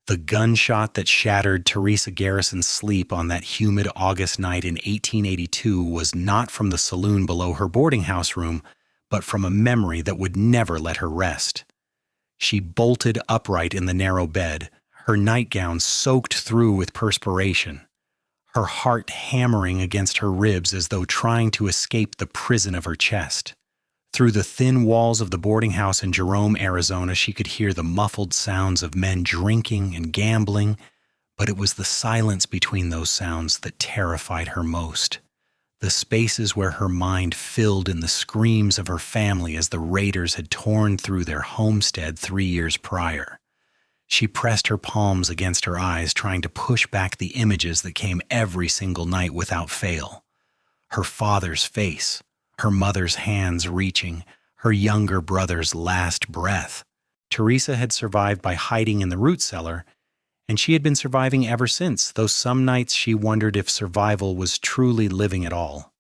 The gunshot that shattered Teresa Garrison's sleep on that humid August night in 1882 was not from the saloon below her boarding house room, but from a memory that would never let her rest. She bolted upright in the narrow bed, her nightgown soaked through with perspiration, her heart hammering against her ribs as though trying to escape the prison of her chest. Through the thin walls of the boarding house in Jerome, Arizona, she could hear the muffled sounds of men drinking and gambling, but it was the silence between those sounds that terrified her most. The spaces where her mind filled in the screams of her family as the raiders had torn through their homestead 3 years prior. She pressed her palms against her eyes, trying to push back the images that came every single night without fail. Her father's face, her mother's hands reaching, her younger brother's last breath. Teresa had survived by hiding in the root cellar, and she had been surviving ever since, though some nights she wondered if survival was truly living at all.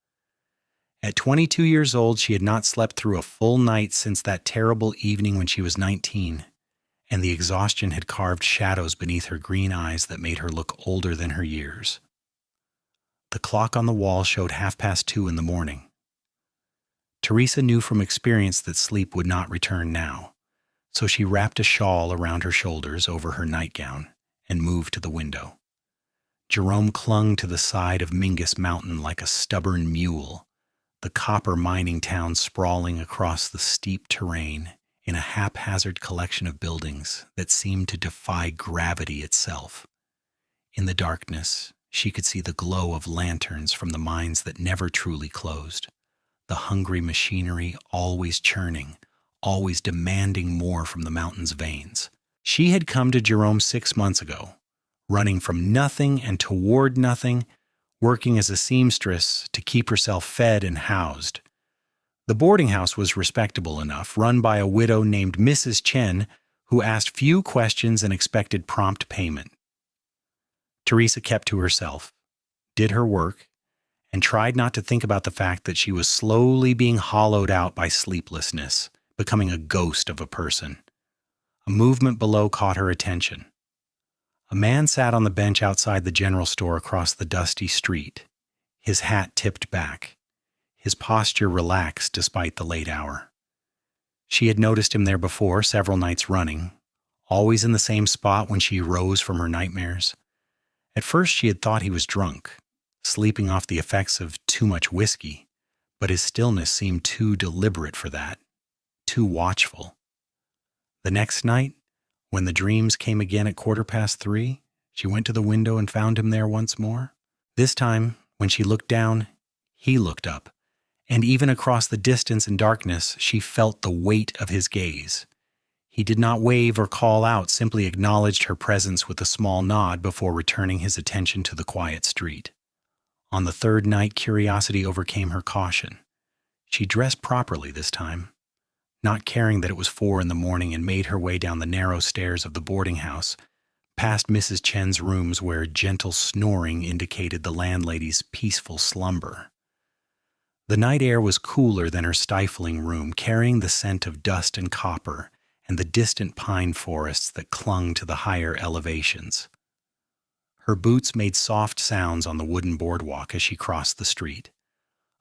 At 22 years old, she had not slept through a full night since that terrible evening when she was 19, and the exhaustion had carved shadows beneath her green eyes that made her look older than her years. The clock on the wall showed 2:30 in the morning. Teresa knew from experience that sleep would not return now, so she wrapped a shawl around her shoulders over her nightgown and moved to the window. Jerome clung to the side of Mingus Mountain like a stubborn mule, the copper mining town sprawling across the steep terrain in a haphazard collection of buildings that seemed to defy gravity itself. In the darkness, she could see the glow of lanterns from the mines that never truly closed, the hungry machinery always churning, always demanding more from the mountain's veins. She had come to Jerome 6 months ago, running from nothing and toward nothing, working as a seamstress to keep herself fed and housed. The boarding house was respectable enough, run by a widow named Mrs. Chen, who asked few questions and expected prompt payment. Teresa kept to herself, did her work, and tried not to think about the fact that she was slowly being hollowed out by sleeplessness, becoming a ghost of a person. A movement below caught her attention. A man sat on the bench outside the general store across the dusty street, his hat tipped back, his posture relaxed despite the late hour. She had noticed him there before, several nights running, always in the same spot when she rose from her nightmares. At first she had thought he was drunk, sleeping off the effects of too much whiskey, but his stillness seemed too deliberate for that, too watchful. The next night, when the dreams came again at 3:15, she went to the window and found him there once more. This time, when she looked down, he looked up, and even across the distance and darkness, she felt the weight of his gaze. He did not wave or call out, simply acknowledged her presence with a small nod before returning his attention to the quiet street. On the third night, curiosity overcame her caution. She dressed properly this time, not caring that it was 4 in the morning, and made her way down the narrow stairs of the boarding house, past Mrs. Chen's rooms where gentle snoring indicated the landlady's peaceful slumber. The night air was cooler than her stifling room, carrying the scent of dust and copper and the distant pine forests that clung to the higher elevations. Her boots made soft sounds on the wooden boardwalk as she crossed the street.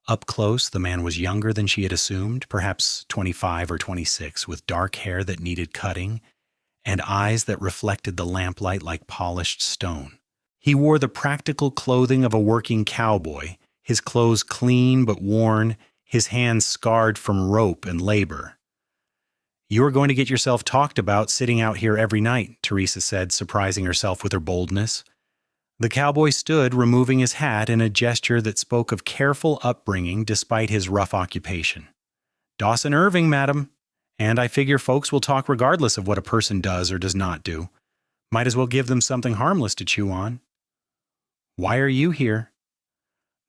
Up close, the man was younger than she had assumed, perhaps 25 or 26, with dark hair that needed cutting and eyes that reflected the lamplight like polished stone. He wore the practical clothing of a working cowboy, his clothes clean but worn, his hands scarred from rope and labor. "You are going to get yourself talked about sitting out here every night," Teresa said, surprising herself with her boldness. The cowboy stood, removing his hat in a gesture that spoke of careful upbringing despite his rough occupation. "Dawson Irving, madam. And I figure folks will talk regardless of what a person does or does not do. Might as well give them something harmless to chew on." "Why are you here?"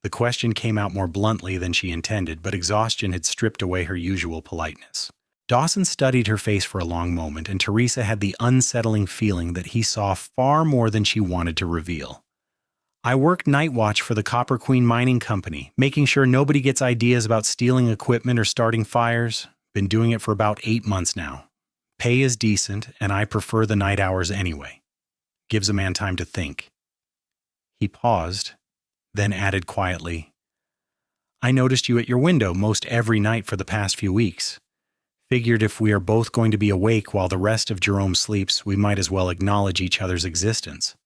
The question came out more bluntly than she intended, but exhaustion had stripped away her usual politeness. Dawson studied her face for a long moment, and Teresa had the unsettling feeling that he saw far more than she wanted to reveal. "I work night watch for the Copper Queen Mining Company, making sure nobody gets ideas about stealing equipment or starting fires. Been doing it for about 8 months now. Pay is decent, and I prefer the night hours anyway." Gives a man time to think. He paused, then added quietly, I noticed you at your window most every night for the past few weeks. Figured if we are both going to be awake while the rest of Jerome sleeps, we might as well acknowledge each other's existence.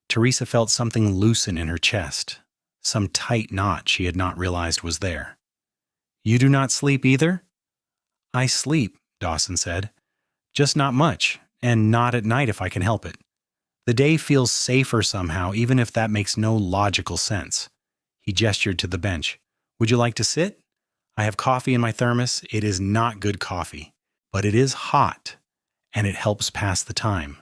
Teresa felt something loosen in her chest, some tight knot she had not realized was there. You do not sleep either? I sleep, Dawson said. Just not much, and not at night if I can help it. The day feels safer somehow, even if that makes no logical sense. He gestured to the bench. Would you like to sit? I have coffee in my thermos. It is not good coffee, but it is hot, and it helps pass the time.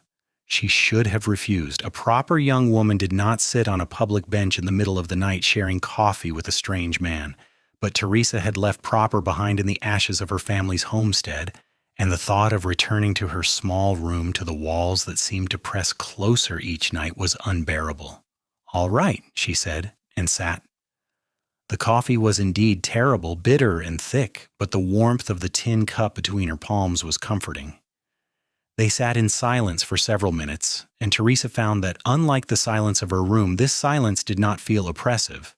She should have refused. A proper young woman did not sit on a public bench in the middle of the night sharing coffee with a strange man. But Teresa had left Proper behind in the ashes of her family's homestead, and the thought of returning to her small room to the walls that seemed to press closer each night was unbearable. All right, she said, and sat. The coffee was indeed terrible, bitter and thick, but the warmth of the tin cup between her palms was comforting. They sat in silence for several minutes, and Teresa found that, unlike the silence of her room, this silence did not feel oppressive.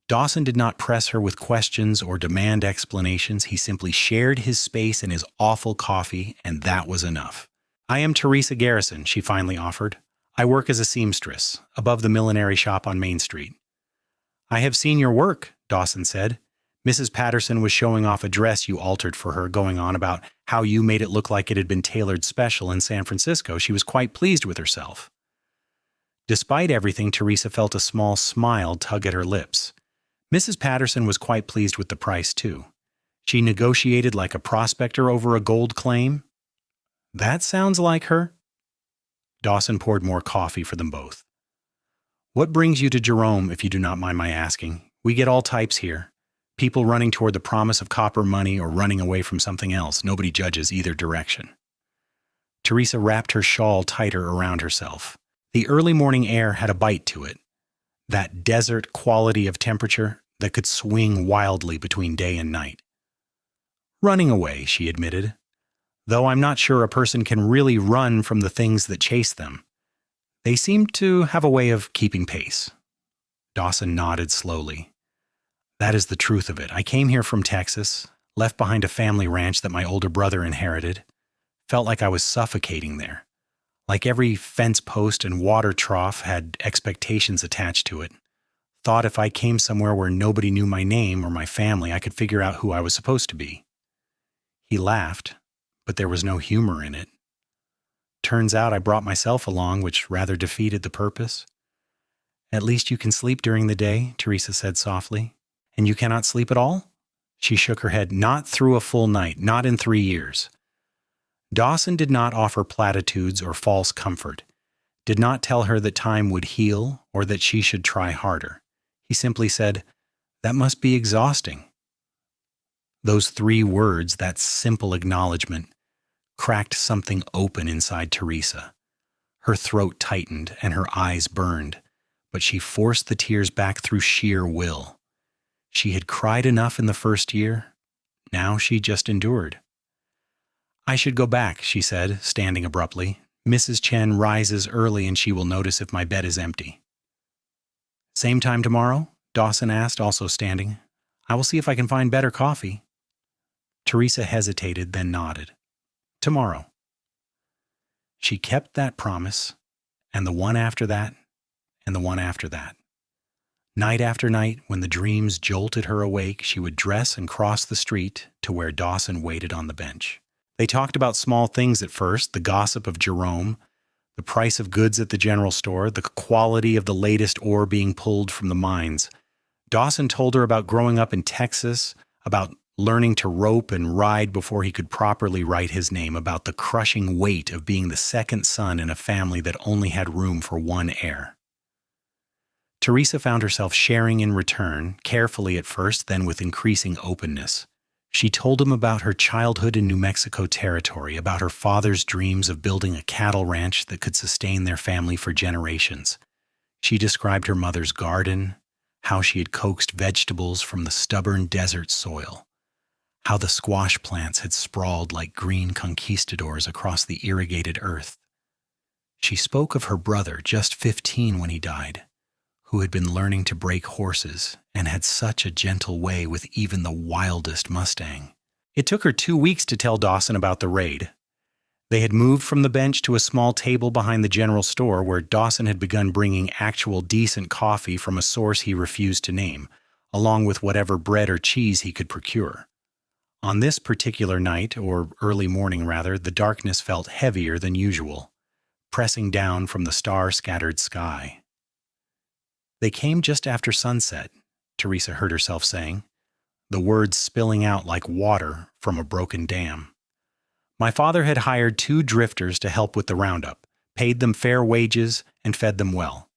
Dawson did not press her with questions or demand explanations. He simply shared his space and his awful coffee, and that was enough. I am Teresa Garrison, she finally offered. I work as a seamstress, above the millinery shop on Main Street. I have seen your work, Dawson said. Mrs. Patterson was showing off a dress you altered for her, going on about how you made it look like it had been tailored special in San Francisco. She was quite pleased with herself. Despite everything, Teresa felt a small smile tug at her lips. Mrs. Patterson was quite pleased with the price, too. She negotiated like a prospector over a gold claim. That sounds like her. Dawson poured more coffee for them both. What brings you to Jerome, if you do not mind my asking? We get all types here. People running toward the promise of copper money or running away from something else. Nobody judges either direction. Teresa wrapped her shawl tighter around herself. The early morning air had a bite to it. That desert quality of temperature that could swing wildly between day and night. Running away, she admitted, though I'm not sure a person can really run from the things that chase them. They seem to have a way of keeping pace. Dawson nodded slowly. That is the truth of it. I came here from Texas, left behind a family ranch that my older brother inherited. Felt like I was suffocating there. Like every fence post and water trough had expectations attached to it. Thought if I came somewhere where nobody knew my name or my family, I could figure out who I was supposed to be. He laughed, but there was no humor in it. Turns out I brought myself along, which rather defeated the purpose. At least you can sleep during the day, Teresa said softly. And you cannot sleep at all? She shook her head. Not through a full night, not in 3 years. Dawson did not offer platitudes or false comfort, did not tell her that time would heal or that she should try harder. He simply said, that must be exhausting. Those 3 words, that simple acknowledgement, cracked something open inside Teresa. Her throat tightened and her eyes burned, but she forced the tears back through sheer will. She had cried enough in the first year. Now she just endured. I should go back, she said, standing abruptly. Mrs. Chen rises early and she will notice if my bed is empty. Same time tomorrow? Dawson asked, also standing. I will see if I can find better coffee. Teresa hesitated, then nodded. Tomorrow. She kept that promise, and the one after that, and the one after that. Night after night, when the dreams jolted her awake, she would dress and cross the street to where Dawson waited on the bench. They talked about small things at first, the gossip of Jerome, the price of goods at the general store, the quality of the latest ore being pulled from the mines. Dawson told her about growing up in Texas, about learning to rope and ride before he could properly write his name, about the crushing weight of being the second son in a family that only had room for one heir. Teresa found herself sharing in return, carefully at first, then with increasing openness. She told him about her childhood in New Mexico territory, about her father's dreams of building a cattle ranch that could sustain their family for generations. She described her mother's garden, how she had coaxed vegetables from the stubborn desert soil, how the squash plants had sprawled like green conquistadors across the irrigated earth. She spoke of her brother, just 15 when he died, who had been learning to break horses and had such a gentle way with even the wildest Mustang. It took her 2 weeks to tell Dawson about the raid. They had moved from the bench to a small table behind the general store where Dawson had begun bringing actual decent coffee from a source he refused to name, along with whatever bread or cheese he could procure. On this particular night, or early morning rather, the darkness felt heavier than usual, pressing down from the star-scattered sky. They came just after sunset, Teresa heard herself saying, the words spilling out like water from a broken dam. My father had hired 2 drifters to help with the roundup, paid them fair wages, and fed them well.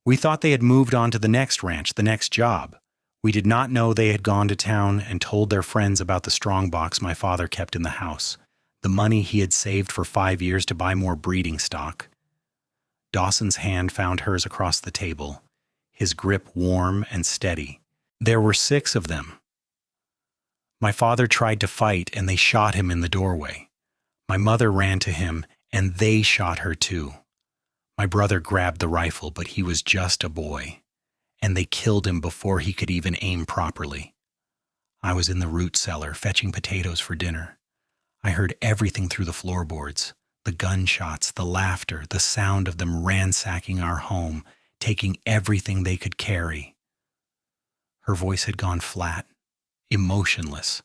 We thought they had moved on to the next ranch, the next job. We did not know they had gone to town and told their friends about the strongbox my father kept in the house, the money he had saved for 5 years to buy more breeding stock. Dawson's hand found hers across the table, his grip warm and steady. There were 6 of them. My father tried to fight, and they shot him in the doorway. My mother ran to him, and they shot her too. My brother grabbed the rifle, but he was just a boy, and they killed him before he could even aim properly. I was in the root cellar fetching potatoes for dinner. I heard everything through the floorboards, the gunshots, the laughter, the sound of them ransacking our home, taking everything they could carry. Her voice had gone flat, emotionless,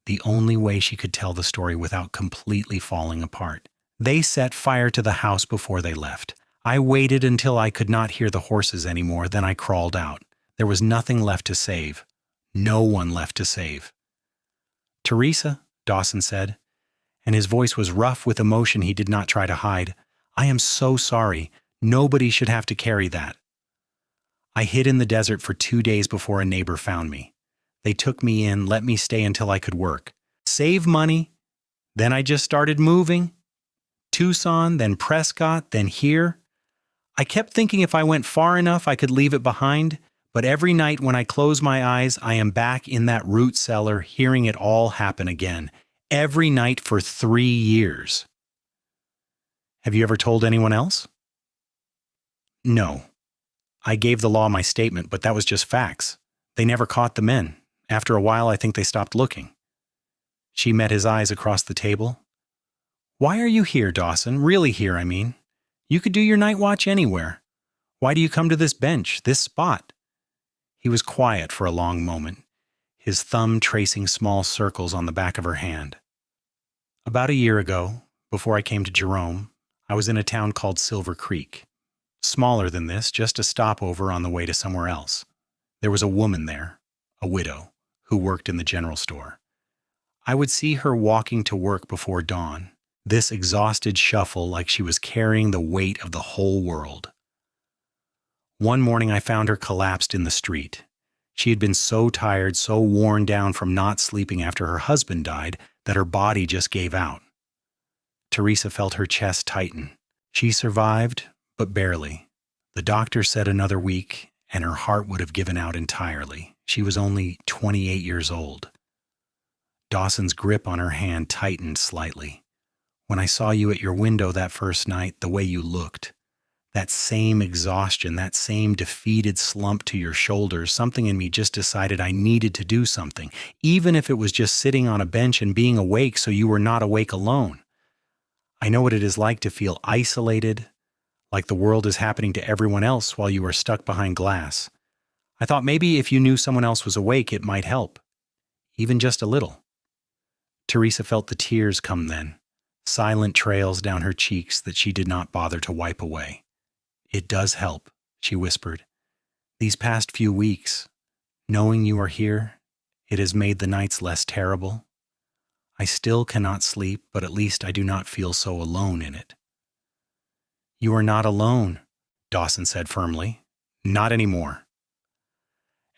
the only way she could tell the story without completely falling apart. They set fire to the house before they left. I waited until I could not hear the horses anymore, then I crawled out. There was nothing left to save. No one left to save. Teresa, Dawson said, and his voice was rough with emotion he did not try to hide. I am so sorry. Nobody should have to carry that. I hid in the desert for 2 days before a neighbor found me. They took me in, let me stay until I could work. Save money. Then I just started moving. Tucson, then Prescott, then here. I kept thinking if I went far enough I could leave it behind, but every night when I close my eyes, I am back in that root cellar hearing it all happen again. Every night for 3 years. Have you ever told anyone else? No. I gave the law my statement, but that was just facts. They never caught the men. After a while, I think they stopped looking. She met his eyes across the table. Why are you here, Dawson? Really here, I mean. You could do your night watch anywhere. Why do you come to this bench, this spot? He was quiet for a long moment, his thumb tracing small circles on the back of her hand. About a year ago, before I came to Jerome, I was in a town called Silver Creek. Smaller than this, just a stopover on the way to somewhere else. There was a woman there, a widow, who worked in the general store. I would see her walking to work before dawn, this exhausted shuffle like she was carrying the weight of the whole world. One morning I found her collapsed in the street. She had been so tired, so worn down from not sleeping after her husband died, that her body just gave out. Teresa felt her chest tighten. She survived, but barely. The doctor said another week, and her heart would have given out entirely. She was only 28 years old. Dawson's grip on her hand tightened slightly. When I saw you at your window that first night, the way you looked, that same exhaustion, that same defeated slump to your shoulders, something in me just decided I needed to do something, even if it was just sitting on a bench and being awake so you were not awake alone. I know what it is like to feel isolated, like the world is happening to everyone else while you are stuck behind glass. I thought maybe if you knew someone else was awake, it might help. Even just a little. Teresa felt the tears come then, silent trails down her cheeks that she did not bother to wipe away. It does help, she whispered. These past few weeks, knowing you are here, it has made the nights less terrible. I still cannot sleep, but at least I do not feel so alone in it. You are not alone, Dawson said firmly. Not anymore.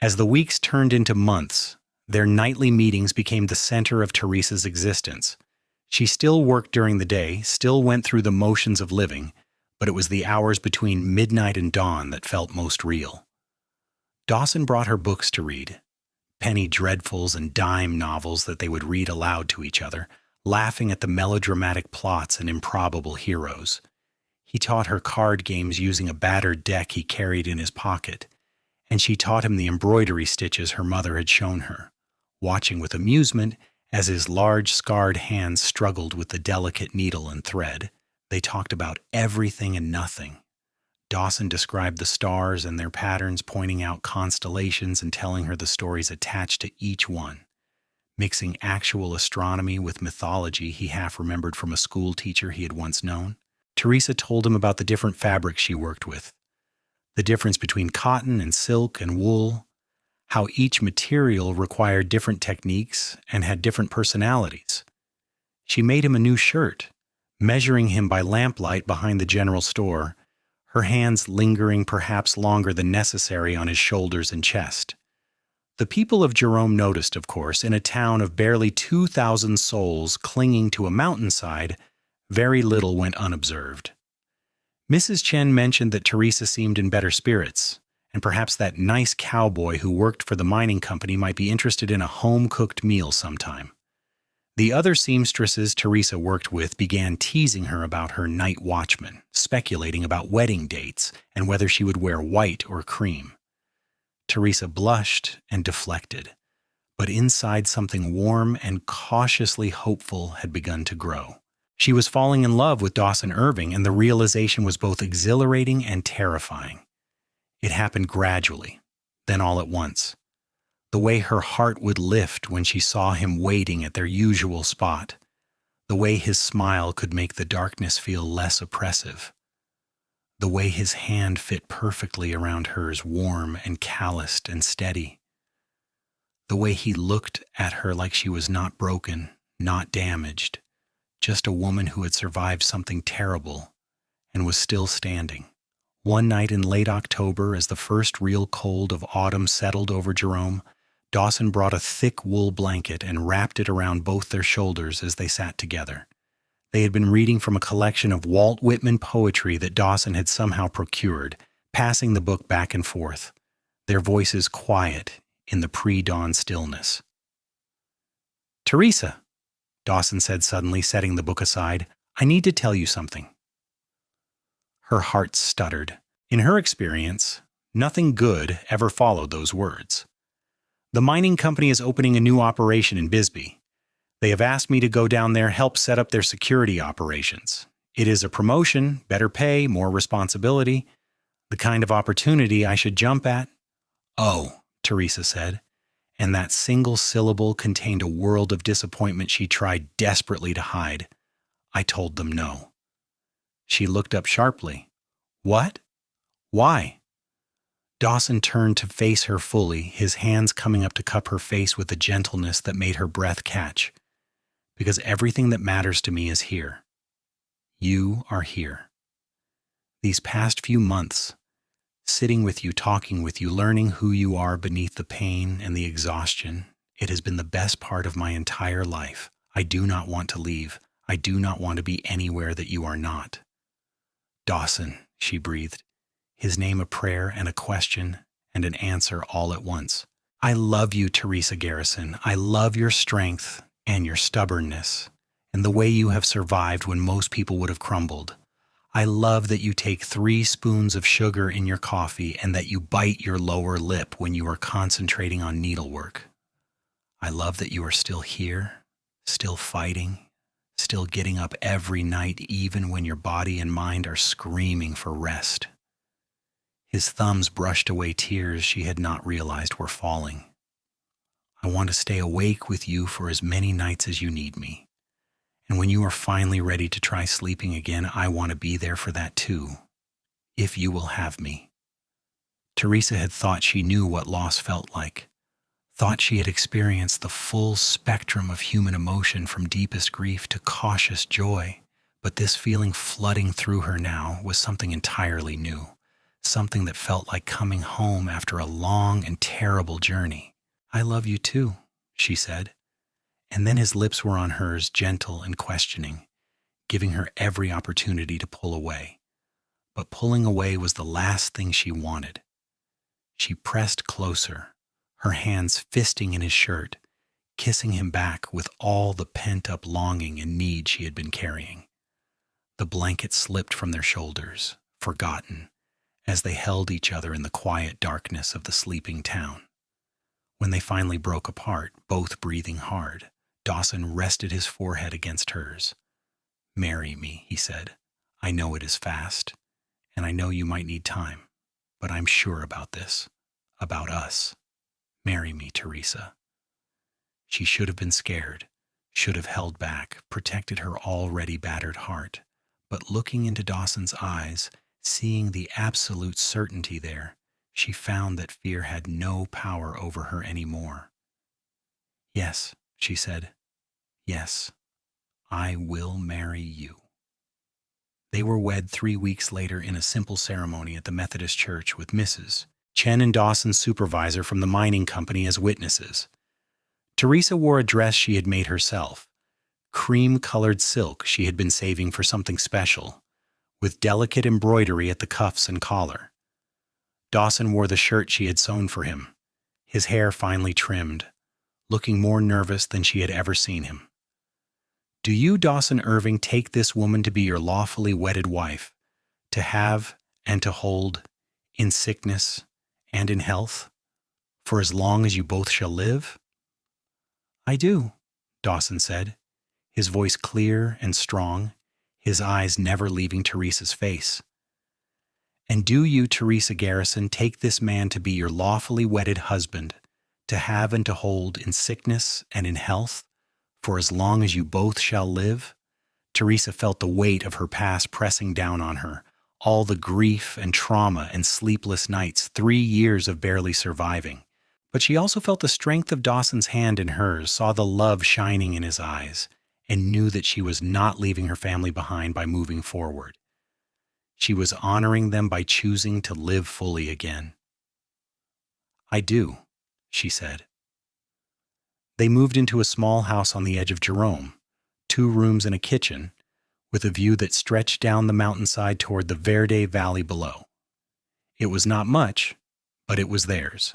As the weeks turned into months, their nightly meetings became the center of Teresa's existence. She still worked during the day, still went through the motions of living, but it was the hours between midnight and dawn that felt most real. Dawson brought her books to read, penny dreadfuls and dime novels that they would read aloud to each other, laughing at the melodramatic plots and improbable heroes. He taught her card games using a battered deck he carried in his pocket, and she taught him the embroidery stitches her mother had shown her, watching with amusement as his large scarred hands struggled with the delicate needle and thread. They talked about everything and nothing. Dawson described the stars and their patterns, pointing out constellations and telling her the stories attached to each one. Mixing actual astronomy with mythology he half remembered from a school teacher he had once known. Teresa told him about the different fabrics she worked with, the difference between cotton and silk and wool, how each material required different techniques and had different personalities. She made him a new shirt, measuring him by lamplight behind the general store, her hands lingering perhaps longer than necessary on his shoulders and chest. The people of Jerome noticed, of course, in a town of barely 2,000 souls clinging to a mountainside, very little went unobserved. Mrs. Chen mentioned that Teresa seemed in better spirits, and perhaps that nice cowboy who worked for the mining company might be interested in a home-cooked meal sometime. The other seamstresses Teresa worked with began teasing her about her night watchman, speculating about wedding dates and whether she would wear white or cream. Teresa blushed and deflected, but inside something warm and cautiously hopeful had begun to grow. She was falling in love with Dawson Irving, and the realization was both exhilarating and terrifying. It happened gradually, then all at once. The way her heart would lift when she saw him waiting at their usual spot. The way his smile could make the darkness feel less oppressive. The way his hand fit perfectly around hers, warm and calloused and steady. The way he looked at her like she was not broken, not damaged, just a woman who had survived something terrible and was still standing. One night in late October, as the first real cold of autumn settled over Jerome, Dawson brought a thick wool blanket and wrapped it around both their shoulders as they sat together. They had been reading from a collection of Walt Whitman poetry that Dawson had somehow procured, passing the book back and forth, their voices quiet in the pre-dawn stillness. "Teresa," Dawson said suddenly, setting the book aside, "I need to tell you something." Her heart stuttered. In her experience, nothing good ever followed those words. "The mining company is opening a new operation in Bisbee. They have asked me to go down there, help set up their security operations. It is a promotion, better pay, more responsibility, the kind of opportunity I should jump at." "Oh," Teresa said, and that single syllable contained a world of disappointment she tried desperately to hide. "I told them no." She looked up sharply. "What? Why?" Dawson turned to face her fully, his hands coming up to cup her face with a gentleness that made her breath catch. "Because everything that matters to me is here. You are here. These past few months, sitting with you, talking with you, learning who you are beneath the pain and the exhaustion, it has been the best part of my entire life. I do not want to leave. I do not want to be anywhere that you are not." "Dawson," she breathed, his name a prayer and a question and an answer all at once. "I love you, Teresa Garrison. I love your strength and your stubbornness and the way you have survived when most people would have crumbled. I love that you take 3 spoons of sugar in your coffee and that you bite your lower lip when you are concentrating on needlework. I love that you are still here, still fighting, still getting up every night even when your body and mind are screaming for rest." His thumbs brushed away tears she had not realized were falling. "I want to stay awake with you for as many nights as you need me. And when you are finally ready to try sleeping again, I want to be there for that too, if you will have me." Teresa had thought she knew what loss felt like, thought she had experienced the full spectrum of human emotion from deepest grief to cautious joy, but this feeling flooding through her now was something entirely new, something that felt like coming home after a long and terrible journey. "I love you too," she said. And then his lips were on hers, gentle and questioning, giving her every opportunity to pull away. But pulling away was the last thing she wanted. She pressed closer, her hands fisting in his shirt, kissing him back with all the pent-up longing and need she had been carrying. The blanket slipped from their shoulders, forgotten, as they held each other in the quiet darkness of the sleeping town. When they finally broke apart, both breathing hard, Dawson rested his forehead against hers. "Marry me," he said. "I know it is fast, and I know you might need time, but I'm sure about this, about us. Marry me, Teresa." She should have been scared, should have held back, protected her already battered heart. But looking into Dawson's eyes, seeing the absolute certainty there, she found that fear had no power over her anymore. "Yes," she said. "Yes, I will marry you." They were wed 3 weeks later in a simple ceremony at the Methodist Church with Mrs. Chen and Dawson's supervisor from the mining company as witnesses. Teresa wore a dress she had made herself, cream-colored silk she had been saving for something special, with delicate embroidery at the cuffs and collar. Dawson wore the shirt she had sewn for him, his hair finely trimmed, looking more nervous than she had ever seen him. "Do you, Dawson Irving, take this woman to be your lawfully wedded wife, to have and to hold, in sickness and in health, for as long as you both shall live?" "I do," Dawson said, his voice clear and strong, his eyes never leaving Teresa's face. "And do you, Teresa Garrison, take this man to be your lawfully wedded husband, to have and to hold in sickness and in health, for as long as you both shall live?" Teresa felt the weight of her past pressing down on her, all the grief and trauma and sleepless nights, 3 years of barely surviving. But she also felt the strength of Dawson's hand in hers, saw the love shining in his eyes, and knew that she was not leaving her family behind by moving forward. She was honoring them by choosing to live fully again. "I do," she said. They moved into a small house on the edge of Jerome, 2 rooms and a kitchen, with a view that stretched down the mountainside toward the Verde Valley below. It was not much, but it was theirs.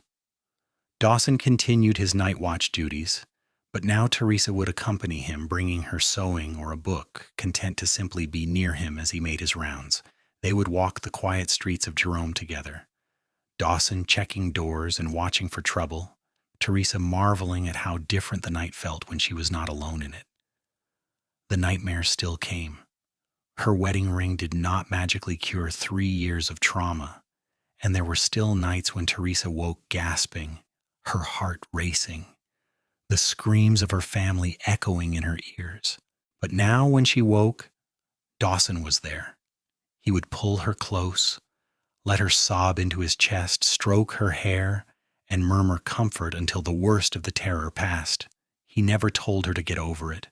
Dawson continued his night watch duties, but now Teresa would accompany him, bringing her sewing or a book, content to simply be near him as he made his rounds. They would walk the quiet streets of Jerome together, Dawson checking doors and watching for trouble, Teresa marveling at how different the night felt when she was not alone in it. The nightmares still came. Her wedding ring did not magically cure 3 years of trauma, and there were still nights when Teresa woke gasping, her heart racing, the screams of her family echoing in her ears. But now when she woke, Dawson was there. He would pull her close, let her sob into his chest, stroke her hair, and murmur comfort until the worst of the terror passed. He never told her to get over it,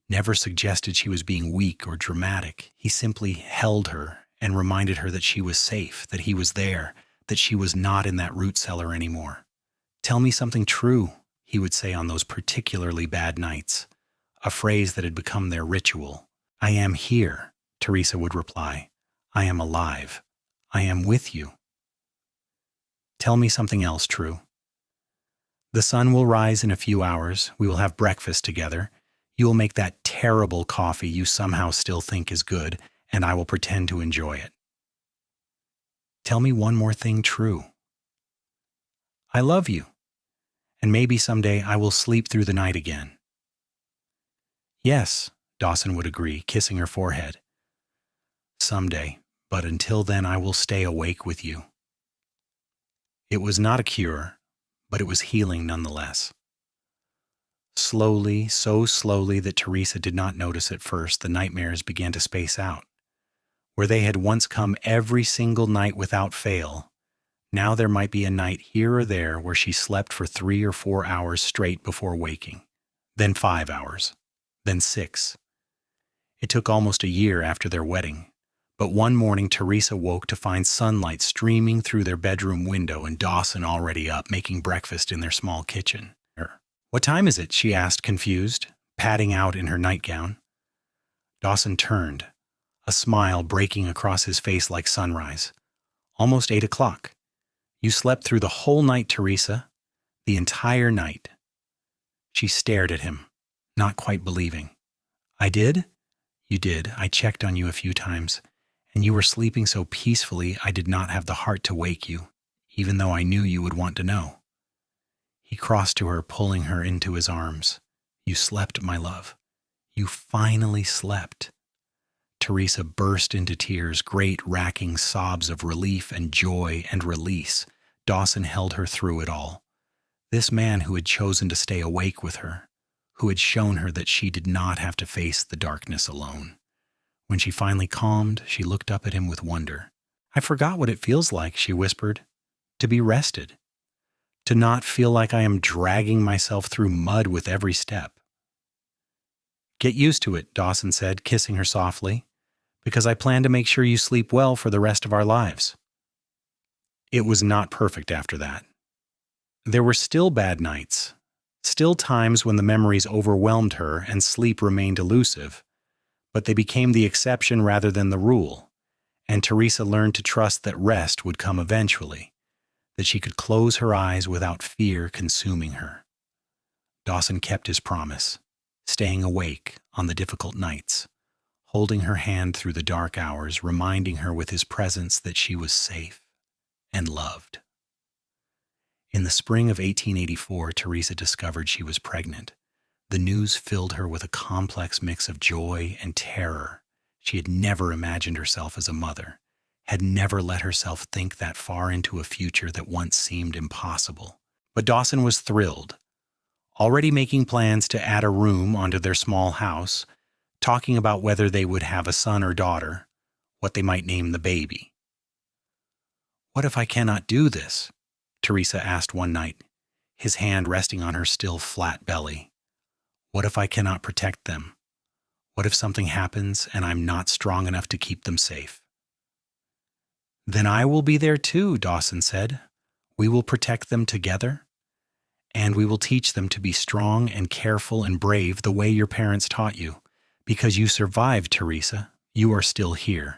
never suggested she was being weak or dramatic. He simply held her and reminded her that she was safe, that he was there, that she was not in that root cellar anymore. "Tell me something true," he would say on those particularly bad nights, a phrase that had become their ritual. "I am here," Teresa would reply. "I am alive. I am with you." "Tell me something else true." "The sun will rise in a few hours. We will have breakfast together. You will make that terrible coffee you somehow still think is good, and I will pretend to enjoy it." "Tell me one more thing true." "I love you, and maybe someday I will sleep through the night again." "Yes," Dawson would agree, kissing her forehead. "Someday, but until then I will stay awake with you." It was not a cure, but it was healing nonetheless. Slowly, so slowly that Teresa did not notice at first, the nightmares began to space out. Where they had once come every single night without fail, now there might be a night here or there where she slept for 3 or 4 hours straight before waking, then 5 hours, then 6. It took almost a year after their wedding, but one morning Teresa woke to find sunlight streaming through their bedroom window and Dawson already up, making breakfast in their small kitchen. "What time is it?" she asked, confused, padding out in her nightgown. Dawson turned, a smile breaking across his face like sunrise. "Almost 8 o'clock. You slept through the whole night, Teresa. The entire night." She stared at him, not quite believing. "I did? You did. I checked on you a few times, and you were sleeping so peacefully I did not have the heart to wake you, even though I knew you would want to know. He crossed to her, pulling her into his arms. You slept, my love. You finally slept. Teresa burst into tears, great racking sobs of relief and joy and release. Dawson held her through it all. This man who had chosen to stay awake with her, who had shown her that she did not have to face the darkness alone. When she finally calmed, she looked up at him with wonder. I forgot what it feels like, she whispered, to be rested, to not feel like I am dragging myself through mud with every step. Get used to it, Dawson said, kissing her softly, because I plan to make sure you sleep well for the rest of our lives. It was not perfect after that. There were still bad nights, still times when the memories overwhelmed her and sleep remained elusive, but they became the exception rather than the rule, and Teresa learned to trust that rest would come eventually, that she could close her eyes without fear consuming her. Dawson kept his promise, staying awake on the difficult nights, holding her hand through the dark hours, reminding her with his presence that she was safe and loved. In the spring of 1884, Teresa discovered she was pregnant. The news filled her with a complex mix of joy and terror. She had never imagined herself as a mother, had never let herself think that far into a future that once seemed impossible. But Dawson was thrilled, already making plans to add a room onto their small house, talking about whether they would have a son or daughter, what they might name the baby. What if I cannot do this? Teresa asked one night, his hand resting on her still flat belly. What if I cannot protect them? What if something happens and I'm not strong enough to keep them safe? Then I will be there too, Dawson said. We will protect them together, and we will teach them to be strong and careful and brave the way your parents taught you. Because you survived, Teresa, you are still here.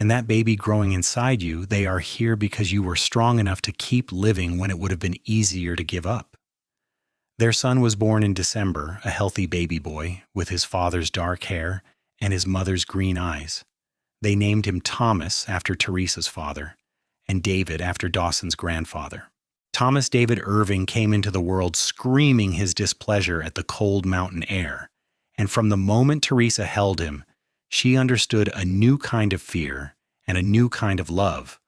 And that baby growing inside you, they are here because you were strong enough to keep living when it would have been easier to give up. Their son was born in December, a healthy baby boy, with his father's dark hair and his mother's green eyes. They named him Thomas after Teresa's father, and David after Dawson's grandfather. Thomas David Irving came into the world screaming his displeasure at the cold mountain air, and from the moment Teresa held him, she understood a new kind of fear and a new kind of love,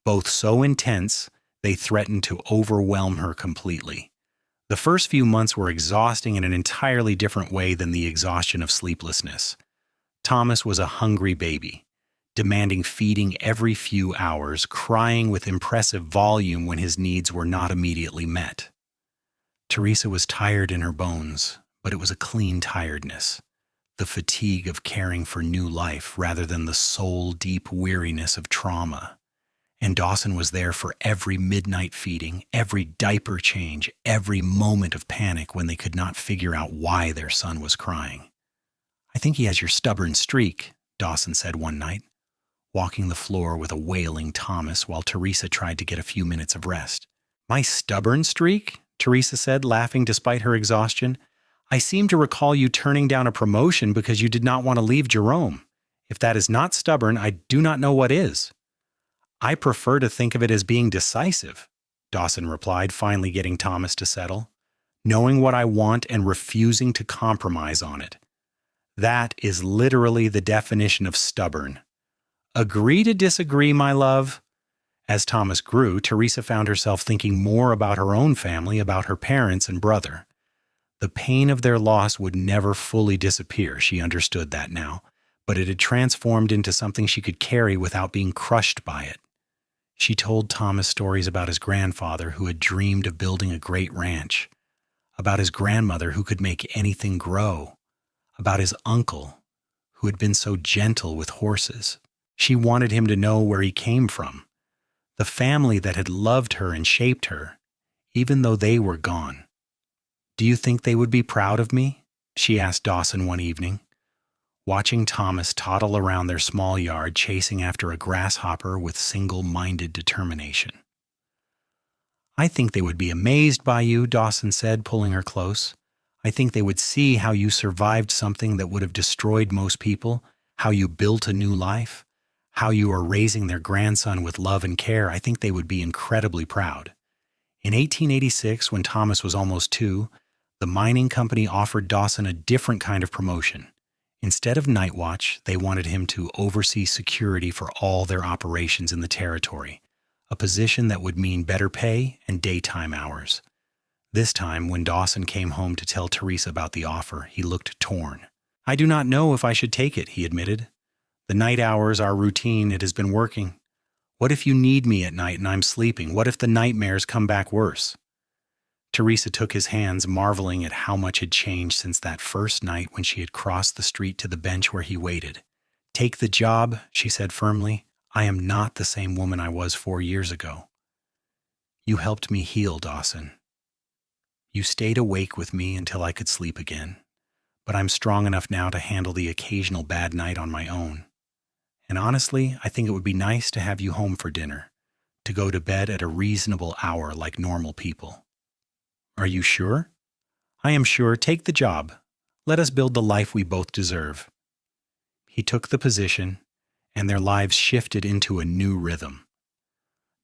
both so intense they threatened to overwhelm her completely. The first few months were exhausting in an entirely different way than the exhaustion of sleeplessness. Thomas was a hungry baby, demanding feeding every few hours, crying with impressive volume when his needs were not immediately met. Teresa was tired in her bones, but it was a clean tiredness, the fatigue of caring for new life rather than the soul-deep weariness of trauma. And Dawson was there for every midnight feeding, every diaper change, every moment of panic when they could not figure out why their son was crying. I think he has your stubborn streak, Dawson said one night, walking the floor with a wailing Thomas while Teresa tried to get a few minutes of rest. My stubborn streak? Teresa said, laughing despite her exhaustion. I seem to recall you turning down a promotion because you did not want to leave Jerome. If that is not stubborn, I do not know what is. I prefer to think of it as being decisive, Dawson replied, finally getting Thomas to settle. Knowing what I want and refusing to compromise on it. That is literally the definition of stubborn. Agree to disagree, my love. As Thomas grew, Teresa found herself thinking more about her own family, about her parents and brother. The pain of their loss would never fully disappear, she understood that now, but it had transformed into something she could carry without being crushed by it. She told Thomas stories about his grandfather who had dreamed of building a great ranch, about his grandmother who could make anything grow, about his uncle who had been so gentle with horses. She wanted him to know where he came from, the family that had loved her and shaped her, even though they were gone. Do you think they would be proud of me? She asked Dawson one evening, watching Thomas toddle around their small yard chasing after a grasshopper with single-minded determination. I think they would be amazed by you, Dawson said, pulling her close. I think they would see how you survived something that would have destroyed most people how you built a new life, how you are raising their grandson with love and care, I think they would be incredibly proud. In 1886, when Thomas was almost 2, the mining company offered Dawson a different kind of promotion. Instead of night watch, they wanted him to oversee security for all their operations in the territory, a position that would mean better pay and daytime hours. This time, when Dawson came home to tell Teresa about the offer, he looked torn. "I do not know if I should take it," he admitted. "The night hours are routine. It has been working. What if you need me at night and I'm sleeping? What if the nightmares come back worse?" Teresa took his hands, marveling at how much had changed since that first night when she had crossed the street to the bench where he waited. "Take the job," she said firmly. "I am not the same woman I was 4 years ago." "You helped me heal, Dawson. You stayed awake with me until I could sleep again. But I'm strong enough now to handle the occasional bad night on my own. And honestly, I think it would be nice to have you home for dinner, to go to bed at a reasonable hour like normal people." "Are you sure?" "I am sure. Take the job. Let us build the life we both deserve." He took the position, and their lives shifted into a new rhythm.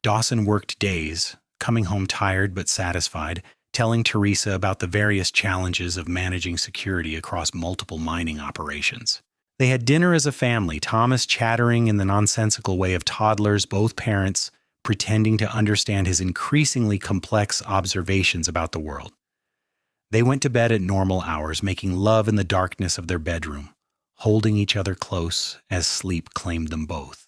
Dawson worked days, coming home tired but satisfied, telling Teresa about the various challenges of managing security across multiple mining operations. They had dinner as a family, Thomas chattering in the nonsensical way of toddlers, both parents pretending to understand his increasingly complex observations about the world. They went to bed at normal hours, making love in the darkness of their bedroom, holding each other close as sleep claimed them both.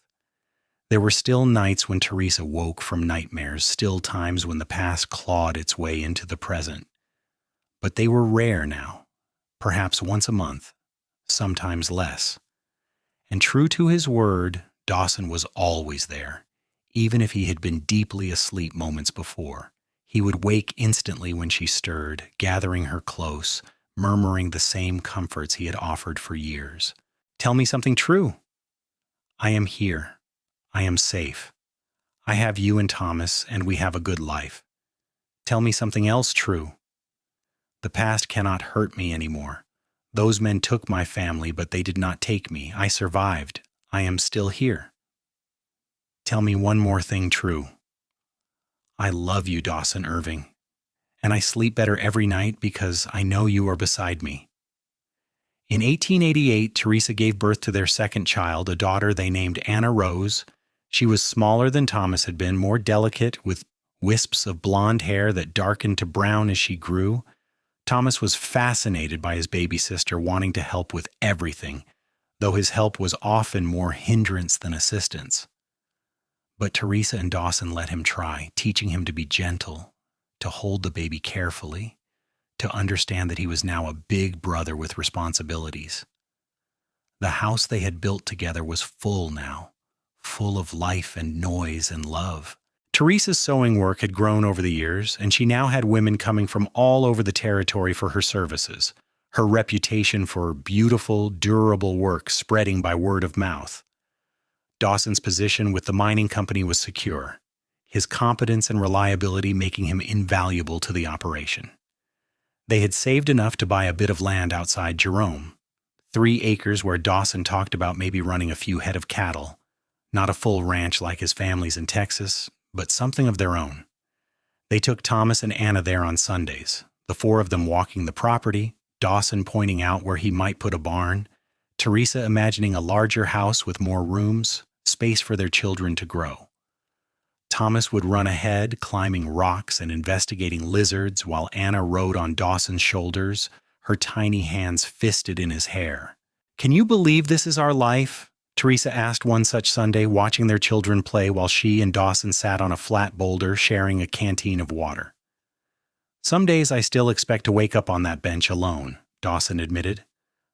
There were still nights when Teresa woke from nightmares, still times when the past clawed its way into the present. But they were rare now, perhaps once a month, sometimes less. And true to his word, Dawson was always there, even if he had been deeply asleep moments before. He would wake instantly when she stirred, gathering her close, murmuring the same comforts he had offered for years. "Tell me something true." "I am here. I am safe. I have you and Thomas, and we have a good life." "Tell me something else true." "The past cannot hurt me anymore. Those men took my family, but they did not take me. I survived. I am still here." "Tell me one more thing true." "I love you, Dawson Irving, and I sleep better every night because I know you are beside me." In 1888, Teresa gave birth to their second child, a daughter they named Anna Rose. She was smaller than Thomas had been, more delicate, with wisps of blonde hair that darkened to brown as she grew. Thomas was fascinated by his baby sister, wanting to help with everything, though his help was often more hindrance than assistance. But Teresa and Dawson let him try, teaching him to be gentle, to hold the baby carefully, to understand that he was now a big brother with responsibilities. The house they had built together was full now, full of life and noise and love. Teresa's sewing work had grown over the years, and she now had women coming from all over the territory for her services, her reputation for beautiful, durable work spreading by word of mouth. Dawson's position with the mining company was secure, his competence and reliability making him invaluable to the operation. They had saved enough to buy a bit of land outside Jerome, 3 acres where Dawson talked about maybe running a few head of cattle, not a full ranch like his family's in Texas, but something of their own. They took Thomas and Anna there on Sundays, the 4 of them walking the property, Dawson pointing out where he might put a barn, Teresa imagining a larger house with more rooms, space for their children to grow. Thomas would run ahead, climbing rocks and investigating lizards, while Anna rode on Dawson's shoulders, her tiny hands fisted in his hair. "Can you believe this is our life?" Teresa asked one such Sunday, watching their children play while she and Dawson sat on a flat boulder sharing a canteen of water. "Some days I still expect to wake up on that bench alone," Dawson admitted.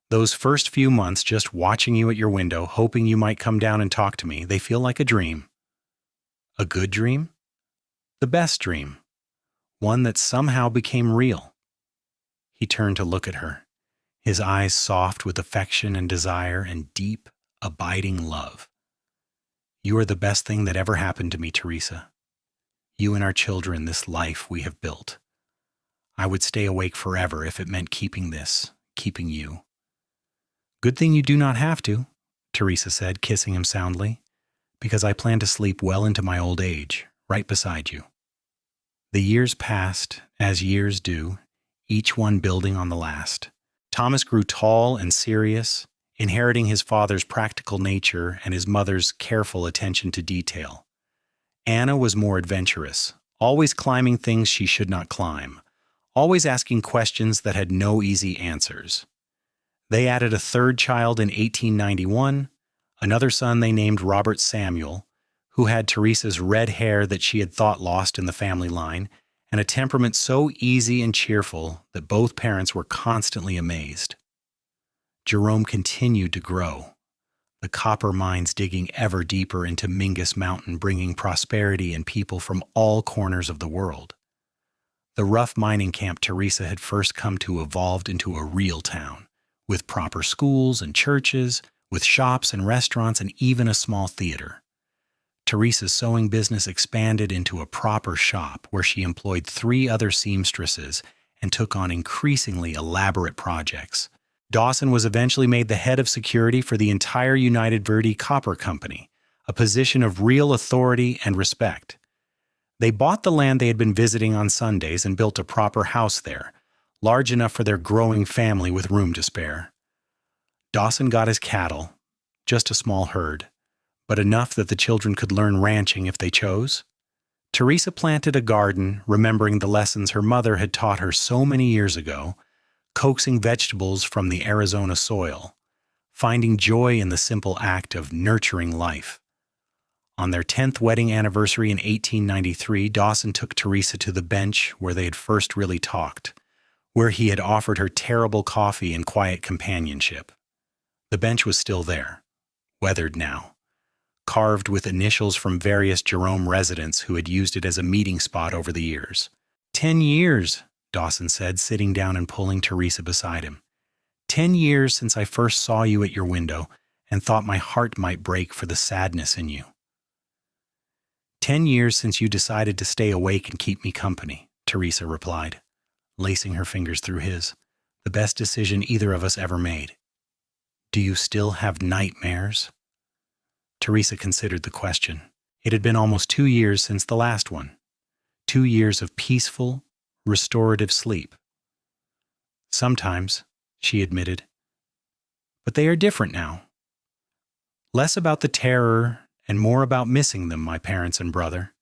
"Those first few months just watching you at your window, hoping you might come down and talk to me, they feel like a dream." "A good dream?" "The best dream. One that somehow became real." He turned to look at her, his eyes soft with affection and desire and deep, abiding love. "You are the best thing that ever happened to me, Teresa. You and our children, this life we have built. I would stay awake forever if it meant keeping you. Good thing you do not have to," Teresa said, kissing him soundly. Because I plan to sleep well into my old age, right beside you. The years passed, as years do, each one building on the last. Thomas grew tall and serious, inheriting his father's practical nature and his mother's careful attention to detail. Anna was more adventurous, always climbing things she should not climb, always asking questions that had no easy answers. They added a third child in 1891, another son they named Robert Samuel, who had Teresa's red hair that she had thought lost in the family line, and a temperament so easy and cheerful that both parents were constantly amazed. Jerome continued to grow, the copper mines digging ever deeper into Mingus Mountain, bringing prosperity and people from all corners of the world. The rough mining camp Teresa had first come to evolved into a real town, with proper schools and churches, with shops and restaurants, and even a small theater. Teresa's sewing business expanded into a proper shop where she employed 3 other seamstresses and took on increasingly elaborate projects. Dawson was eventually made the head of security for the entire United Verde Copper Company, a position of real authority and respect. They bought the land they had been visiting on Sundays and built a proper house there, large enough for their growing family with room to spare. Dawson got his cattle, just a small herd, but enough that the children could learn ranching if they chose. Teresa planted a garden, remembering the lessons her mother had taught her so many years ago, coaxing vegetables from the Arizona soil, finding joy in the simple act of nurturing life. On their 10th wedding anniversary in 1893, Dawson took Teresa to the bench where they had first really talked, where he had offered her terrible coffee and quiet companionship. The bench was still there, weathered now, carved with initials from various Jerome residents who had used it as a meeting spot over the years. 10 years, Dawson said, sitting down and pulling Teresa beside him. 10 years since I first saw you at your window and thought my heart might break for the sadness in you. 10 years since you decided to stay awake and keep me company, Teresa replied, lacing her fingers through his. The best decision either of us ever made. Do you still have nightmares? Teresa considered the question. It had been almost 2 years since the last one. 2 years of peaceful, restorative sleep. Sometimes, she admitted. But they are different now. Less about the terror and more about missing them, my parents and brother.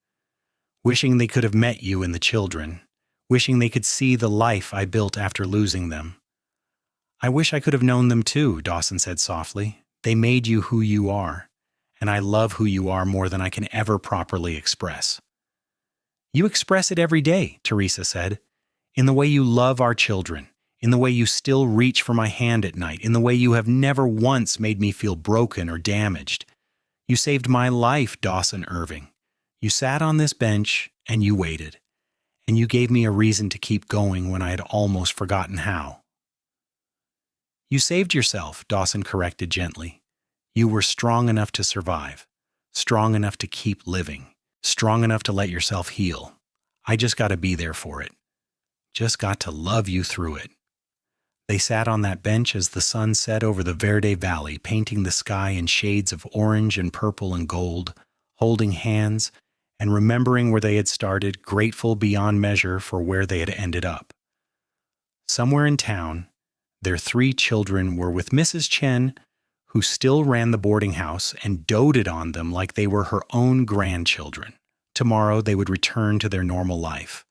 Wishing they could have met you and the children. Wishing they could see the life I built after losing them. I wish I could have known them too, Dawson said softly. They made you who you are, and I love who you are more than I can ever properly express. You express it every day, Teresa said, in the way you love our children, in the way you still reach for my hand at night, in the way you have never once made me feel broken or damaged. You saved my life, Dawson Irving. You sat on this bench and you waited, and you gave me a reason to keep going when I had almost forgotten how. You saved yourself, Dawson corrected gently. You were strong enough to survive, strong enough to keep living, strong enough to let yourself heal. I just got to be there for it. Just got to love you through it. They sat on that bench as the sun set over the Verde Valley, painting the sky in shades of orange and purple and gold, holding hands and remembering where they had started, grateful beyond measure for where they had ended up. Somewhere in town, their 3 children were with Mrs. Chen, who still ran the boarding house and doted on them like they were her own grandchildren. Tomorrow they would return to their normal life,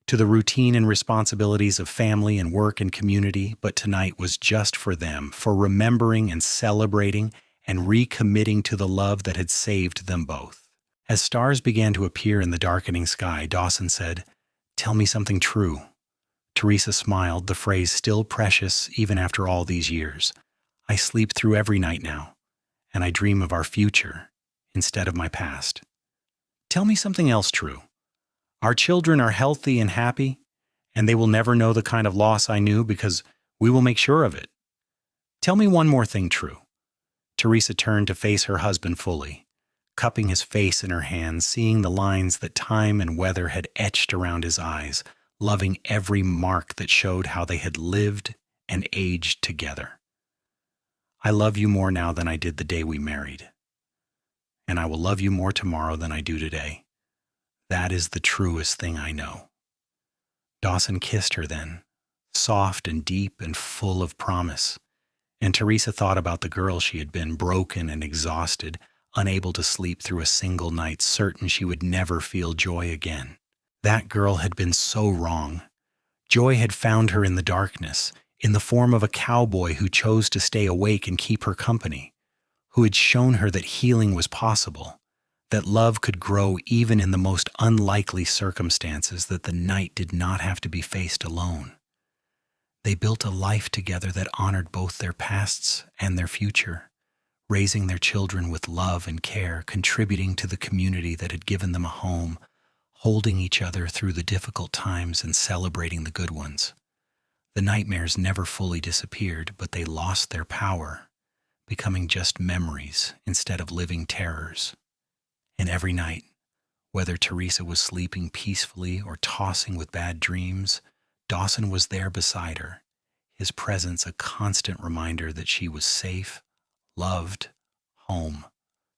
to the routine and responsibilities of family and work and community, but tonight was just for them, for remembering and celebrating and recommitting to the love that had saved them both. As stars began to appear in the darkening sky, Dawson said, "Tell me something true." Teresa smiled, the phrase still precious even after all these years. I sleep through every night now, and I dream of our future instead of my past. Tell me something else true. Our children are healthy and happy, and they will never know the kind of loss I knew because we will make sure of it. Tell me one more thing true. Teresa turned to face her husband fully, cupping his face in her hands, seeing the lines that time and weather had etched around his eyes, loving every mark that showed how they had lived and aged together. I love you more now than I did the day we married. And I will love you more tomorrow than I do today. That is the truest thing I know." Dawson kissed her then, soft and deep and full of promise. And Teresa thought about the girl she had been, broken and exhausted, unable to sleep through a single night, certain she would never feel joy again. That girl had been so wrong. Joy had found her in the darkness, in the form of a cowboy who chose to stay awake and keep her company, who had shown her that healing was possible, that love could grow even in the most unlikely circumstances, that the night did not have to be faced alone. They built a life together that honored both their pasts and their future, raising their children with love and care, contributing to the community that had given them a home, holding each other through the difficult times and celebrating the good ones. The nightmares never fully disappeared, but they lost their power, becoming just memories instead of living terrors. And every night, whether Teresa was sleeping peacefully or tossing with bad dreams, Dawson was there beside her, his presence a constant reminder that she was safe, loved, home.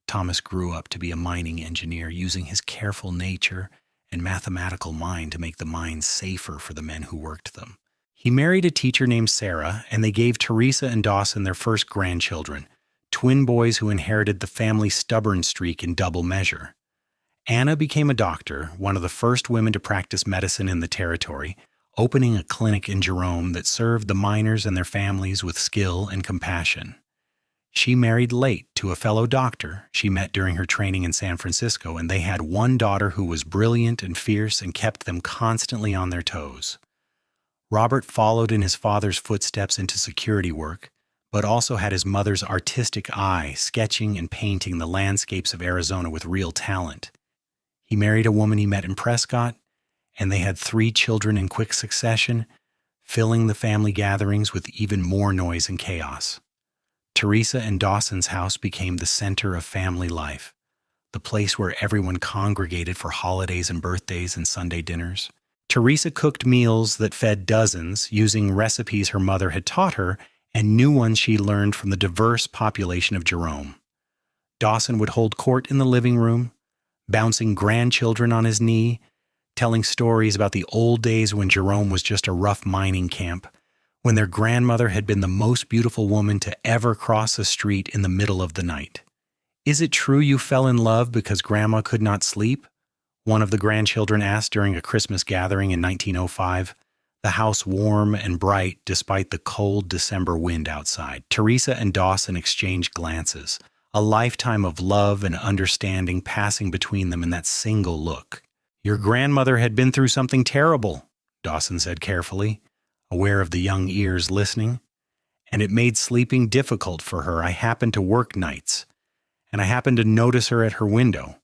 Thomas grew up to be a mining engineer, using his careful nature and mathematical mind to make the mines safer for the men who worked them. He married a teacher named Sarah, and they gave Teresa and Dawson their first grandchildren, twin boys who inherited the family's stubborn streak in double measure. Anna became a doctor, one of the first women to practice medicine in the territory, opening a clinic in Jerome that served the miners and their families with skill and compassion. She married late to a fellow doctor she met during her training in San Francisco, and they had one daughter who was brilliant and fierce and kept them constantly on their toes. Robert followed in his father's footsteps into security work, but also had his mother's artistic eye, sketching and painting the landscapes of Arizona with real talent. He married a woman he met in Prescott, and they had 3 children in quick succession, filling the family gatherings with even more noise and chaos. Teresa and Dawson's house became the center of family life, the place where everyone congregated for holidays and birthdays and Sunday dinners. Teresa cooked meals that fed dozens, using recipes her mother had taught her and new ones she learned from the diverse population of Jerome. Dawson would hold court in the living room, bouncing grandchildren on his knee, telling stories about the old days when Jerome was just a rough mining camp, when their grandmother had been the most beautiful woman to ever cross a street in the middle of the night. "Is it true you fell in love because Grandma could not sleep?" one of the grandchildren asked during a Christmas gathering in 1905, the house warm and bright despite the cold December wind outside. Teresa and Dawson exchanged glances, a lifetime of love and understanding passing between them in that single look. "Your grandmother had been through something terrible," Dawson said carefully, aware of the young ears listening, "and it made sleeping difficult for her. I happened to work nights, and I happened to notice her at her window.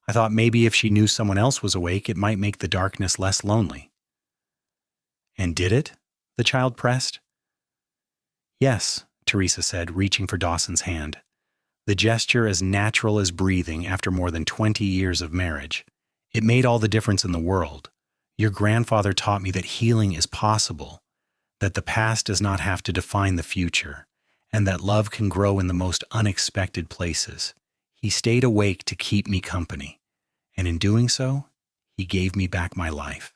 I thought maybe if she knew someone else was awake, it might make the darkness less lonely." "And did it?" the child pressed. "Yes," Teresa said, reaching for Dawson's hand, the gesture as natural as breathing after more than 20 years of marriage. "It made all the difference in the world. Your grandfather taught me that healing is possible, that the past does not have to define the future, and that love can grow in the most unexpected places. He stayed awake to keep me company, and in doing so, he gave me back my life."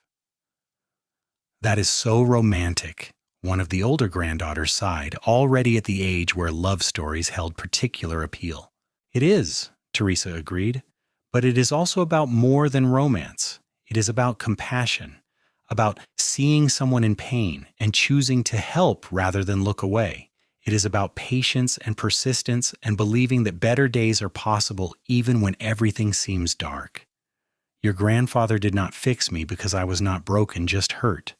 "That is so romantic," one of the older granddaughters sighed, already at the age where love stories held particular appeal. "It is," Teresa agreed, "but it is also about more than romance. It is about compassion, about seeing someone in pain and choosing to help rather than look away. It is about patience and persistence and believing that better days are possible even when everything seems dark. Your grandfather did not fix me because I was not broken, just hurt.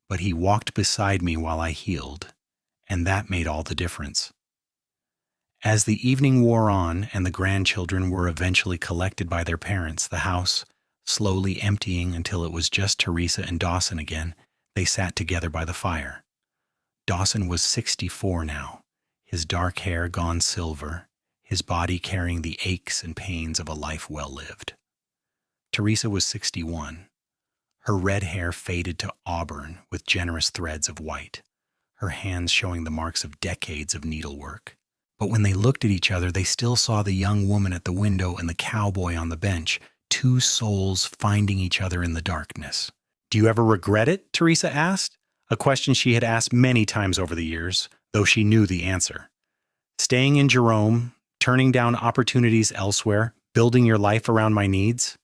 But he walked beside me while I healed, and that made all the difference." As the evening wore on and the grandchildren were eventually collected by their parents, the house slowly emptying until it was just Teresa and Dawson again, they sat together by the fire. Dawson was 64 now, his dark hair gone silver, his body carrying the aches and pains of a life well lived. Teresa was 61. Her red hair faded to auburn with generous threads of white. her hands showing the marks of decades of needlework. But when they looked at each other, they still saw the young woman at the window and the cowboy on the bench, two souls finding each other in the darkness. "Do you ever regret it?" Teresa asked, a question she had asked many times over the years, though she knew the answer. "Staying in Jerome, turning down opportunities elsewhere, building your life around my needs?"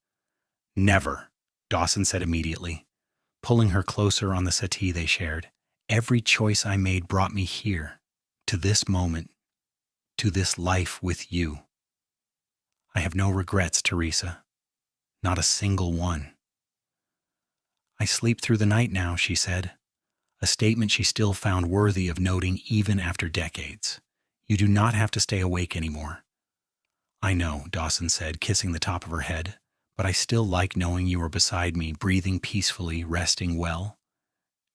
"Never," Dawson said immediately, pulling her closer on the settee they shared. "Every choice I made brought me here, to this moment, to this life with you. I have no regrets, Teresa. Not a single one." "I sleep through the night now," she said, a statement she still found worthy of noting even after decades. "You do not have to stay awake anymore." "I know," Dawson said, kissing the top of her head, "but I still like knowing you are beside me, breathing peacefully, resting well.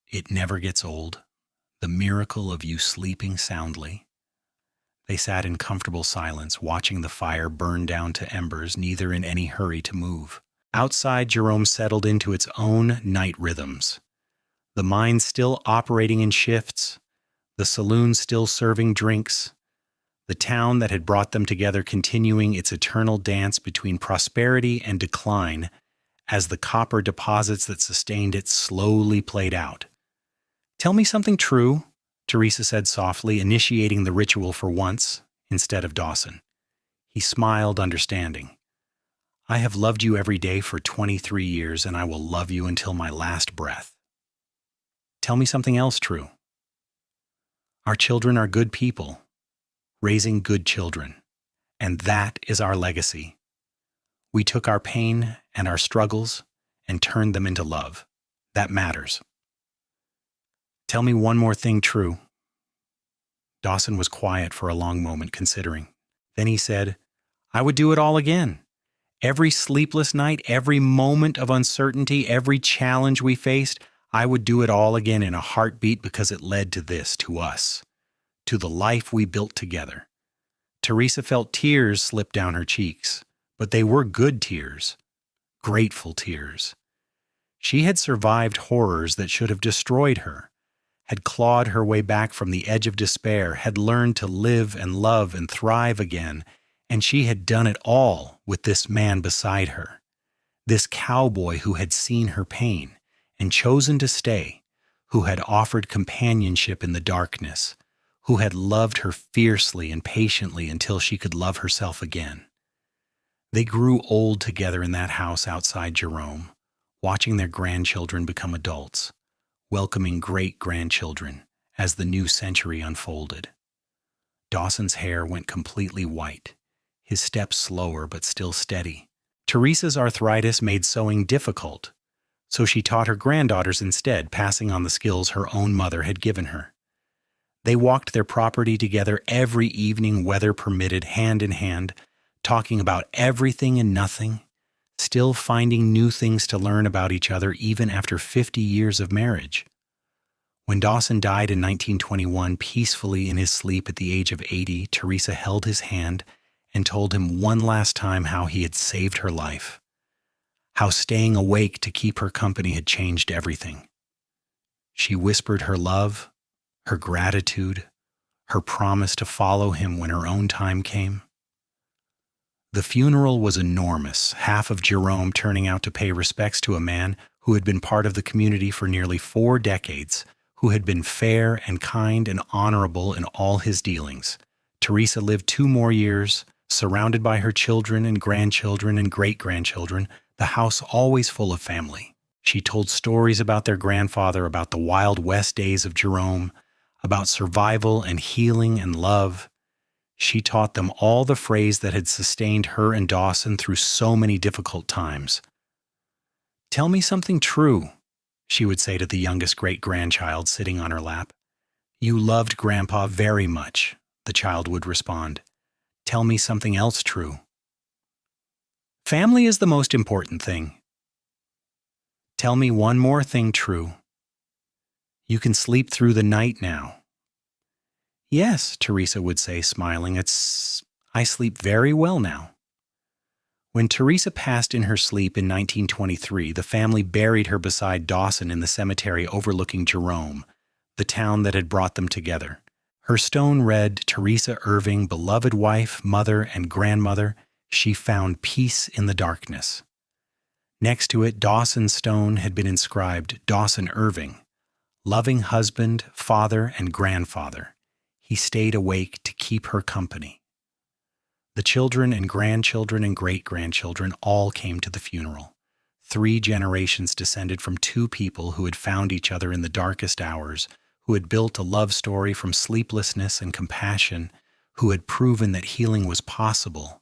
It never gets old. The miracle of you sleeping soundly." They sat in comfortable silence, watching the fire burn down to embers, neither in any hurry to move. Outside, Jerome settled into its own night rhythms. The mine still operating in shifts, the saloon still serving drinks, the town that had brought them together continuing its eternal dance between prosperity and decline as the copper deposits that sustained it slowly played out. "Tell me something true," Teresa said softly, initiating the ritual for once instead of Dawson. He smiled, understanding. "I have loved you every day for 23 years, and I will love you until my last breath." "Tell me something else true." "Our children are good people, raising good children, and that is our legacy. We took our pain and our struggles and turned them into love. That matters." "Tell me one more thing true." Dawson was quiet for a long moment, considering. Then he said, "I would do it all again. Every sleepless night, every moment of uncertainty, every challenge we faced, I would do it all again in a heartbeat because it led to this, to us, to the life we built together." Teresa felt tears slip down her cheeks, but they were good tears, grateful tears. She had survived horrors that should have destroyed her, had clawed her way back from the edge of despair, had learned to live and love and thrive again, and she had done it all with this man beside her, this cowboy who had seen her pain and chosen to stay, who had offered companionship in the darkness, who had loved her fiercely and patiently until she could love herself again. They grew old together in that house outside Jerome, watching their grandchildren become adults, welcoming great-grandchildren as the new century unfolded. Dawson's hair went completely white, his steps slower but still steady. Teresa's arthritis made sewing difficult, so she taught her granddaughters instead, passing on the skills her own mother had given her. They walked their property together every evening, weather permitted, hand in hand, talking about everything and nothing, still finding new things to learn about each other even after 50 years of marriage. When Dawson died in 1921, peacefully in his sleep at the age of 80, Teresa held his hand and told him one last time how he had saved her life, how staying awake to keep her company had changed everything. She whispered her love, her gratitude, her promise to follow him when her own time came. The funeral was enormous, half of Jerome turning out to pay respects to a man who had been part of the community for nearly 4 decades, who had been fair and kind and honorable in all his dealings. Teresa lived 2 more years, surrounded by her children and grandchildren and great-grandchildren, the house always full of family. She told stories about their grandfather, about the Wild West days of Jerome, about survival and healing and love. She taught them all the phrase that had sustained her and Dawson through so many difficult times. "Tell me something true," she would say to the youngest great-grandchild sitting on her lap. "You loved Grandpa very much," the child would respond. "Tell me something else true." "Family is the most important thing." "Tell me one more thing true." "You can sleep through the night now." "Yes," Teresa would say, smiling, I sleep very well now." When Teresa passed in her sleep in 1923, the family buried her beside Dawson in the cemetery overlooking Jerome, the town that had brought them together. Her stone read, Teresa Irving, beloved wife, mother, and grandmother, she found peace in the darkness. Next to it, Dawson's stone had been inscribed, Dawson Irving, loving husband, father, and grandfather. He stayed awake to keep her company. The children and grandchildren and great-grandchildren all came to the funeral. 3 generations descended from 2 people who had found each other in the darkest hours, who had built a love story from sleeplessness and compassion, who had proven that healing was possible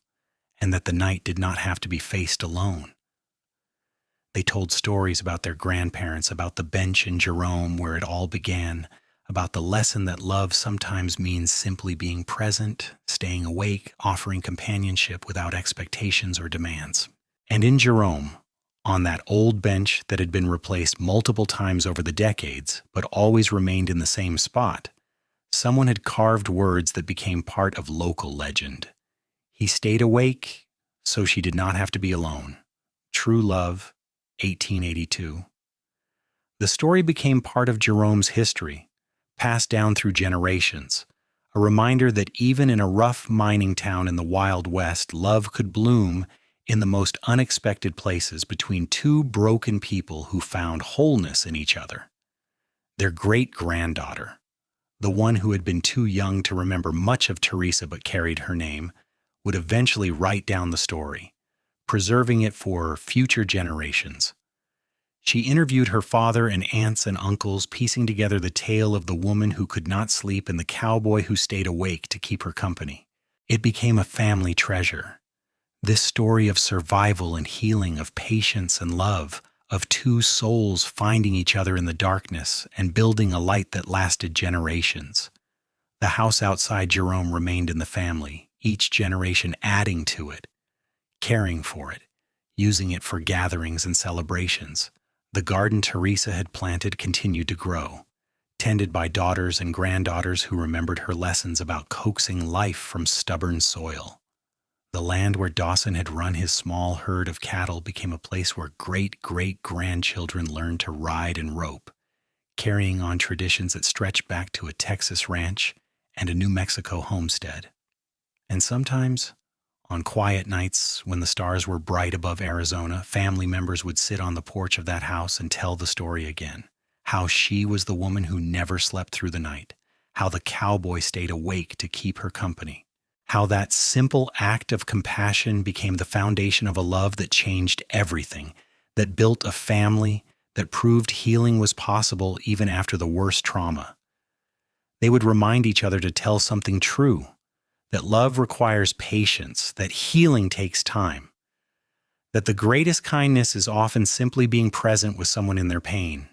and that the night did not have to be faced alone. They told stories about their grandparents, about the bench in Jerome where it all began, about the lesson that love sometimes means simply being present, staying awake, offering companionship without expectations or demands. And in Jerome, on that old bench that had been replaced multiple times over the decades, but always remained in the same spot, someone had carved words that became part of local legend. He stayed awake, so she did not have to be alone. True love, 1882. The story became part of Jerome's history, passed down through generations, a reminder that even in a rough mining town in the Wild West, love could bloom in the most unexpected places between 2 broken people who found wholeness in each other. Their great-granddaughter, the one who had been too young to remember much of Teresa but carried her name, would eventually write down the story, preserving it for future generations. She interviewed her father and aunts and uncles, piecing together the tale of the woman who could not sleep and the cowboy who stayed awake to keep her company. It became a family treasure. This story of survival and healing, of patience and love, of 2 souls finding each other in the darkness and building a light that lasted generations. The house outside Jerome remained in the family, each generation adding to it, caring for it, using it for gatherings and celebrations. The garden Teresa had planted continued to grow, tended by daughters and granddaughters who remembered her lessons about coaxing life from stubborn soil. The land where Dawson had run his small herd of cattle became a place where great-great-grandchildren learned to ride and rope, carrying on traditions that stretched back to a Texas ranch and a New Mexico homestead. And sometimes, on quiet nights when the stars were bright above Arizona, family members would sit on the porch of that house and tell the story again. How she was the woman who never slept through the night. How the cowboy stayed awake to keep her company. How that simple act of compassion became the foundation of a love that changed everything, that built a family, that proved healing was possible even after the worst trauma. They would remind each other to tell something true, that love requires patience, that healing takes time, that the greatest kindness is often simply being present with someone in their pain,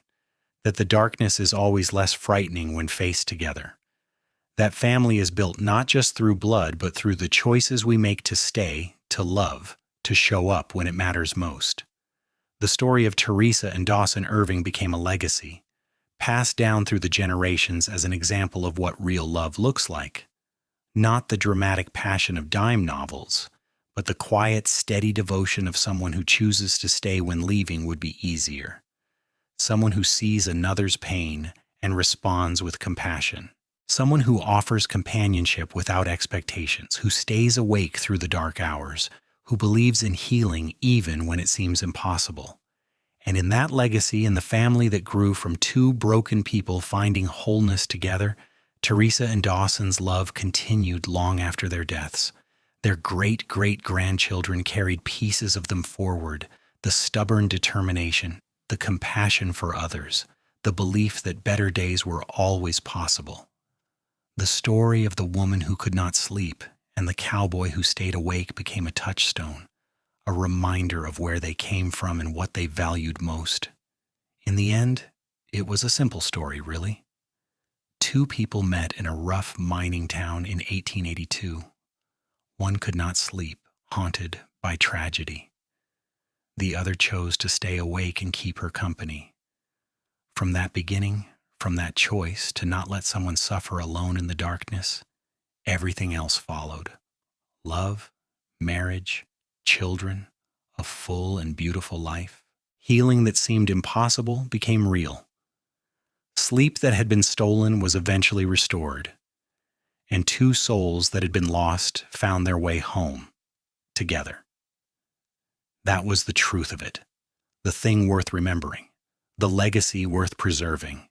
that the darkness is always less frightening when faced together. That family is built not just through blood, but through the choices we make to stay, to love, to show up when it matters most. The story of Teresa and Dawson Irving became a legacy, passed down through the generations as an example of what real love looks like. Not the dramatic passion of dime novels, but the quiet, steady devotion of someone who chooses to stay when leaving would be easier. Someone who sees another's pain and responds with compassion. Someone who offers companionship without expectations, who stays awake through the dark hours, who believes in healing even when it seems impossible. And in that legacy, in the family that grew from 2 broken people finding wholeness together, Teresa and Dawson's love continued long after their deaths. Their great-great-grandchildren carried pieces of them forward, the stubborn determination, the compassion for others, the belief that better days were always possible. The story of the woman who could not sleep and the cowboy who stayed awake became a touchstone, a reminder of where they came from and what they valued most. In the end, it was a simple story, really. 2 people met in a rough mining town in 1882. One could not sleep, haunted by tragedy. The other chose to stay awake and keep her company. From that beginning, from that choice to not let someone suffer alone in the darkness, everything else followed. Love, marriage, children, a full and beautiful life. Healing that seemed impossible became real. sleep that had been stolen was eventually restored, and two souls that had been lost found their way home together. That was the truth of it, the thing worth remembering, the legacy worth preserving.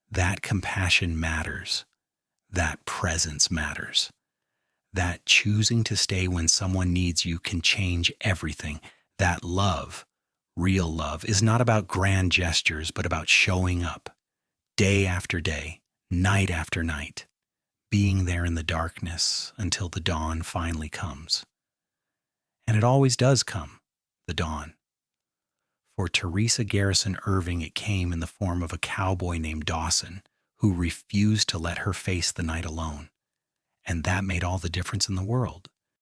That compassion matters. That presence matters. That choosing to stay when someone needs you can change everything. That love, real love, is not about grand gestures, but about showing up, day after day, night after night, being there in the darkness until the dawn finally comes. And it always does come, the dawn. For Teresa Garrison Irving, it came in the form of a cowboy named Dawson who refused to let her face the night alone. And that made all the difference in the world.